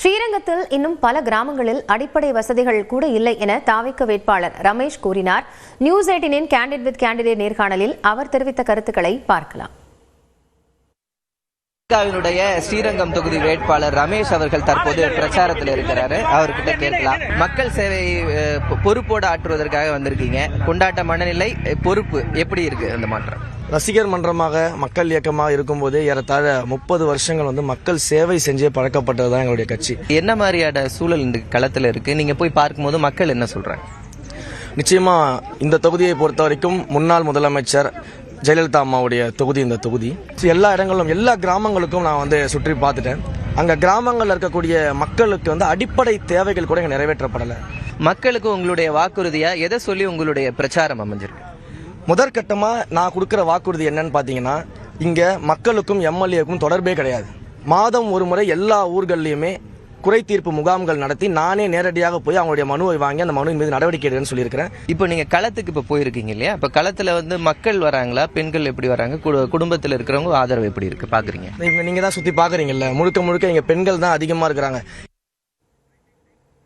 ஸ்ரீரங்கத்தில் இன்னும் பல கிராமங்களில் அடிப்படை வசதிகள் கூட இல்லை என தாவிக வேட்பாளர் ரமேஷ் கூறினார். நியூஸ் 18 கேண்டிடேட் வித் கேண்டிடேட் நேர்காணலில் அவர் தெரிவித்த கருத்துக்களை பார்க்கலாம். திமுகவினுடைய ஸ்ரீரங்கம் தொகுதி வேட்பாளர் ரமேஷ் அவர்கள் தற்போது பிரச்சாரத்தில் இருக்கிறாரு. அவர்கிட்ட கேட்கலாம். மக்கள் சேவை பொறுப்போடு ஆற்றுவதற்காக வந்திருக்கீங்க. கொண்டாட்ட மனநிலை பொறுப்பு எப்படி இருக்கு? அந்த மாற்றம் ரசிகர் மன்றமாக மக்கள் இயக்கமாக இருக்கும்போது ஏறத்தாழ 30 வருஷங்கள் மக்கள் சேவை செஞ்சே பழக்கப்பட்டதுதான் எங்களுடைய கட்சி. என்ன மாதிரியான சூழல் இந்த களத்தில் இருக்கு? நீங்க போய் பார்க்கும்போது மக்கள் என்ன சொல்றாங்க? நிச்சயமா இந்த தொகுதியை பொறுத்த வரைக்கும் முன்னாள் முதலமைச்சர் ஜெயலலிதா அம்மாவுடைய தொகுதி இந்த தொகுதி. எல்லா இடங்களும் எல்லா கிராமங்களுக்கும் நான் சுற்றி பார்த்துட்டேன். அங்க கிராமங்களில் இருக்கக்கூடிய மக்களுக்கு அடிப்படை தேவைகள் கூட நிறைவேற்றப்படலை. மக்களுக்கு உங்களுடைய வாக்குறுதியா எதை சொல்லி உங்களுடைய பிரச்சாரம் அமைஞ்சிருக்கு? முதற்கட்டமா நான் கொடுக்கிற வாக்குறுதி என்னன்னு பாத்தீங்கன்னா, இங்க மக்களுக்கும் எம்எல்ஏக்கும் தொடர்பே கிடையாது. மாதம் ஒரு முறை எல்லா ஊர்கள்லயுமே குறை தீர்ப்பு முகாம்கள் நடத்தி நானே நேரடியாக போய் அவங்களுடைய மனுவை வாங்கி அந்த மனுவின் மீது நடவடிக்கை எடுன்னு சொல்லியிருக்கிறேன். இப்போ நீங்க களத்துக்கு இப்ப போயிருக்கீங்க இல்லையா? இப்ப களத்துல மக்கள் வராங்களா? பெண்கள் எப்படி வராங்க? குடும்பத்தில் இருக்கிறவங்க ஆதரவு எப்படி இருக்கு பாக்குறீங்க? நீங்க தான் சுத்தி பாக்குறீங்கல்ல, முழுக்க முழுக்க இங்க பெண்கள் தான் அதிகமா இருக்கிறாங்க.